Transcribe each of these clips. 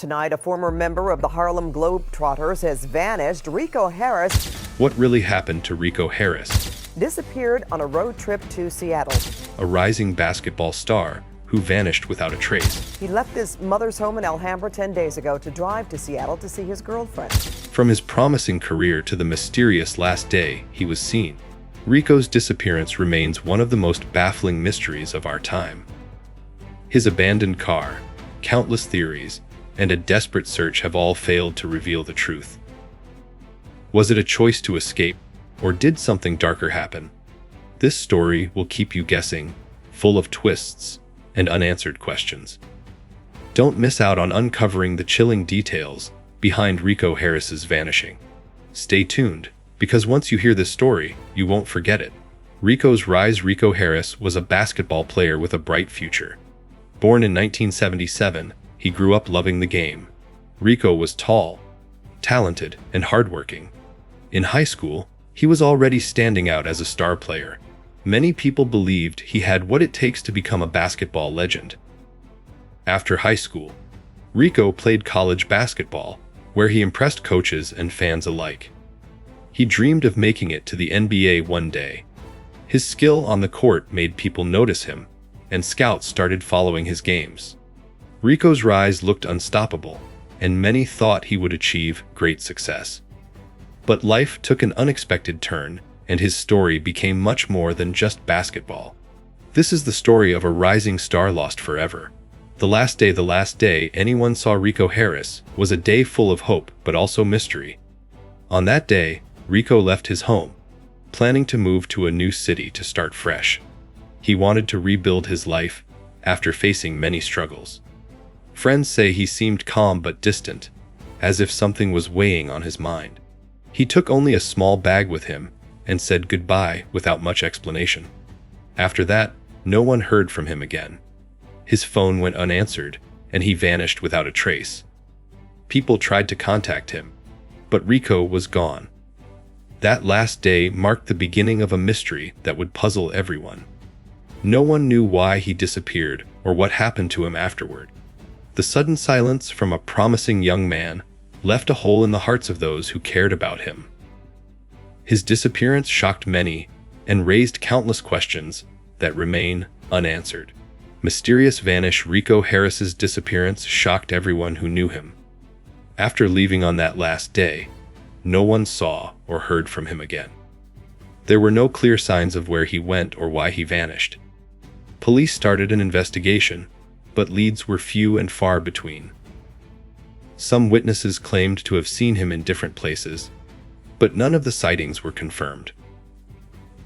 Tonight, a former member of the Harlem Globetrotters has vanished. Rico Harris What really happened to Rico Harris, disappeared on a road trip to Seattle. a rising basketball star who vanished without a trace? He left his mother's home in Alhambra 10 days ago to drive to Seattle to see his girlfriend. From his promising career to the mysterious last day he was seen, Rico's disappearance remains one of the most baffling mysteries of our time. His abandoned car, countless theories, and a desperate search have all failed to reveal the truth. Was it a choice to escape, or did something darker happen? This story will keep you guessing, full of twists and unanswered questions. Don't miss out on uncovering the chilling details behind Rico Harris's vanishing. Stay tuned, because once you hear this story, you won't forget it. Rico's rise. Rico Harris was a basketball player with a bright future. Born in 1977, he grew up loving the game. Rico was tall, talented, and hardworking. In high school, he was already standing out as a star player. Many people believed he had what it takes to become a basketball legend. After high school, Rico played college basketball, where he impressed coaches and fans alike. He dreamed of making it to the NBA one day. His skill on the court made people notice him, and scouts started following his games. Rico's rise looked unstoppable, and many thought he would achieve great success. But life took an unexpected turn, and his story became much more than just basketball. This is the story of a rising star lost forever. The last day anyone saw Rico Harris was a day full of hope but also mystery. On that day, Rico left his home, planning to move to a new city to start fresh. He wanted to rebuild his life after facing many struggles. Friends say he seemed calm but distant, as if something was weighing on his mind. He took only a small bag with him and said goodbye without much explanation. After that, no one heard from him again. His phone went unanswered, and he vanished without a trace. People tried to contact him, but Rico was gone. That last day marked the beginning of a mystery that would puzzle everyone. No one knew why he disappeared or what happened to him afterward. The sudden silence from a promising young man left a hole in the hearts of those who cared about him. His disappearance shocked many and raised countless questions that remain unanswered. Mysterious vanish. Rico Harris's disappearance shocked everyone who knew him. After leaving on that last day, no one saw or heard from him again. There were no clear signs of where he went or why he vanished. Police started an investigation, but leads were few and far between. Some witnesses claimed to have seen him in different places, but none of the sightings were confirmed.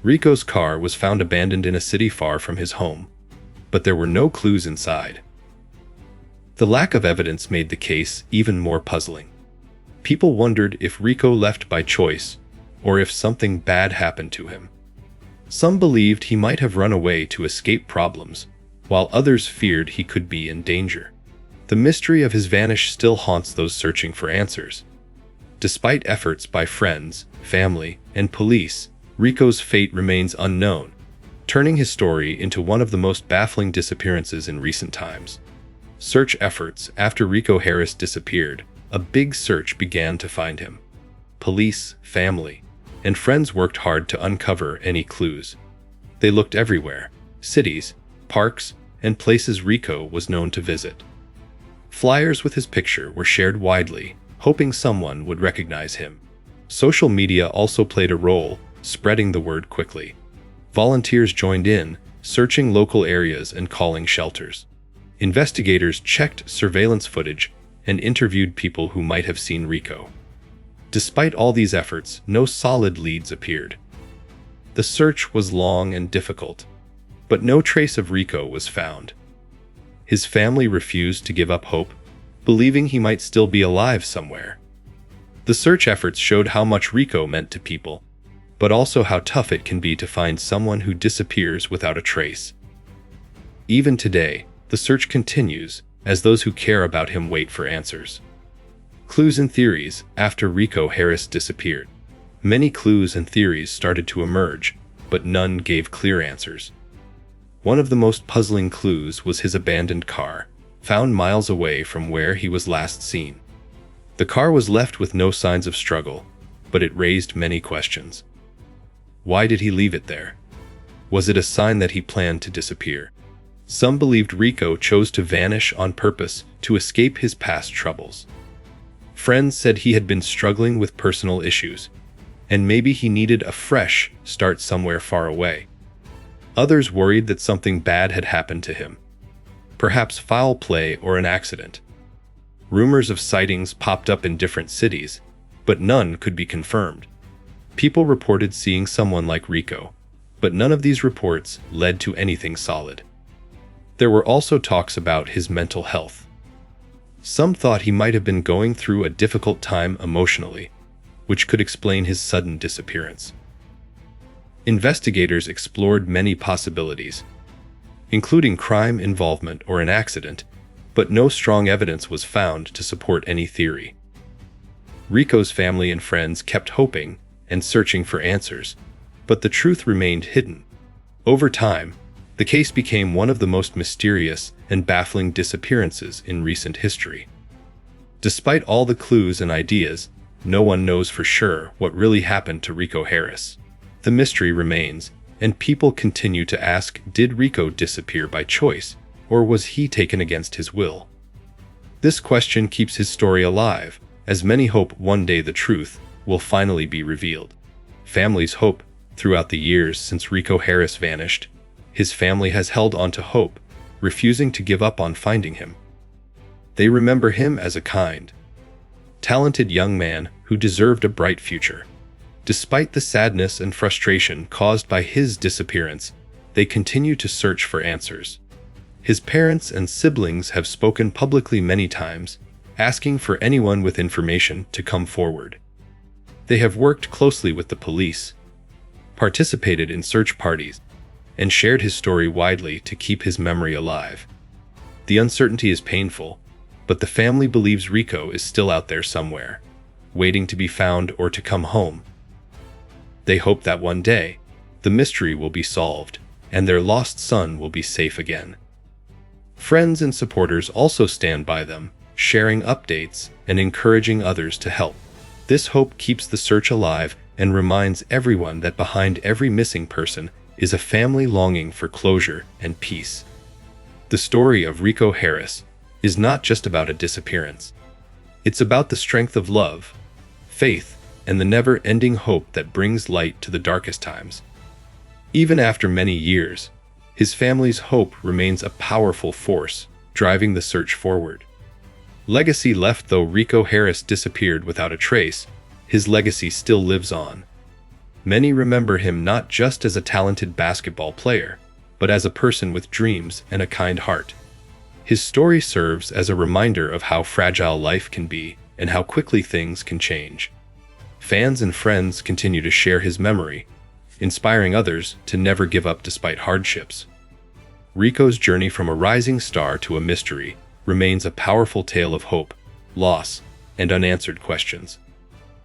Rico's car was found abandoned in a city far from his home, but there were no clues inside. The lack of evidence made the case even more puzzling. People wondered if Rico left by choice or if something bad happened to him. Some believed he might have run away to escape problems, while others feared he could be in danger. The mystery of his vanish still haunts those searching for answers. Despite efforts by friends, family, and police, Rico's fate remains unknown, turning his story into one of the most baffling disappearances in recent times. Search efforts. After Rico Harris disappeared, a big search began to find him. Police, family, and friends worked hard to uncover any clues. They looked everywhere: cities, parks, and places Rico was known to visit. Flyers with his picture were shared widely, hoping someone would recognize him. Social media also played a role, spreading the word quickly. Volunteers joined in, searching local areas and calling shelters. Investigators checked surveillance footage and interviewed people who might have seen Rico. Despite all these efforts, no solid leads appeared. The search was long and difficult, but no trace of Rico was found. His family refused to give up hope, believing he might still be alive somewhere. The search efforts showed how much Rico meant to people, but also how tough it can be to find someone who disappears without a trace. Even today, the search continues as those who care about him wait for answers. Clues and theories. After Rico Harris disappeared, many clues and theories started to emerge, but none gave clear answers. One of the most puzzling clues was his abandoned car, found miles away from where he was last seen. The car was left with no signs of struggle, but it raised many questions. Why did he leave it there? Was it a sign that he planned to disappear? Some believed Rico chose to vanish on purpose to escape his past troubles. Friends said he had been struggling with personal issues, and maybe he needed a fresh start somewhere far away. Others worried that something bad had happened to him, perhaps foul play or an accident. Rumors of sightings popped up in different cities, but none could be confirmed. People reported seeing someone like Rico, but none of these reports led to anything solid. There were also talks about his mental health. Some thought he might have been going through a difficult time emotionally, which could explain his sudden disappearance. Investigators explored many possibilities, including crime involvement or an accident, but no strong evidence was found to support any theory. Rico's family and friends kept hoping and searching for answers, but the truth remained hidden. Over time, the case became one of the most mysterious and baffling disappearances in recent history. Despite all the clues and ideas, no one knows for sure what really happened to Rico Harris. The mystery remains, and people continue to ask, did Rico disappear by choice, or was he taken against his will? This question keeps his story alive, as many hope one day the truth will finally be revealed. Families hope. Throughout the years since Rico Harris vanished, his family has held on to hope, refusing to give up on finding him. They remember him as a kind, talented young man who deserved a bright future. Despite the sadness and frustration caused by his disappearance, they continue to search for answers. His parents and siblings have spoken publicly many times, asking for anyone with information to come forward. They have worked closely with the police, participated in search parties, and shared his story widely to keep his memory alive. The uncertainty is painful, but the family believes Rico is still out there somewhere, waiting to be found or to come home. They hope that one day, the mystery will be solved, and their lost son will be safe again. Friends and supporters also stand by them, sharing updates and encouraging others to help. This hope keeps the search alive and reminds everyone that behind every missing person is a family longing for closure and peace. The story of Rico Harris is not just about a disappearance. It's about the strength of love, faith, and the never-ending hope that brings light to the darkest times. Even after many years, his family's hope remains a powerful force, driving the search forward. Legacy left. Though Rico Harris disappeared without a trace, his legacy still lives on. Many remember him not just as a talented basketball player, but as a person with dreams and a kind heart. His story serves as a reminder of how fragile life can be and how quickly things can change. Fans and friends continue to share his memory, inspiring others to never give up despite hardships. Rico's journey from a rising star to a mystery remains a powerful tale of hope, loss, and unanswered questions.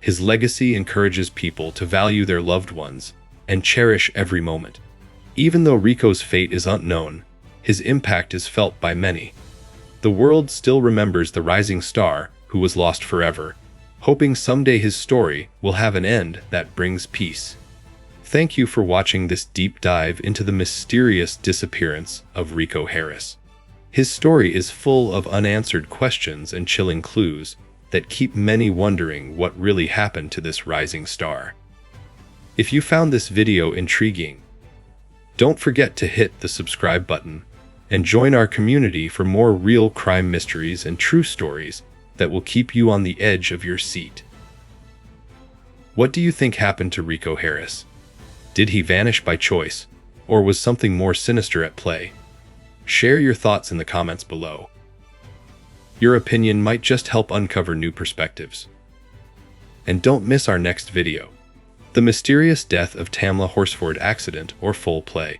His legacy encourages people to value their loved ones and cherish every moment. Even though Rico's fate is unknown, his impact is felt by many. The world still remembers the rising star who was lost forever, hoping someday his story will have an end that brings peace. Thank you for watching this deep dive into the mysterious disappearance of Rico Harris. His story is full of unanswered questions and chilling clues that keep many wondering what really happened to this rising star. If you found this video intriguing, don't forget to hit the subscribe button and join our community for more real crime mysteries and true stories that will keep you on the edge of your seat. What do you think happened to Rico Harris? Did he vanish by choice, or was something more sinister at play? Share your thoughts in the comments below. Your opinion might just help uncover new perspectives. And don't miss our next video, The Mysterious Death of Tamla Horsford Accident or Foul Play.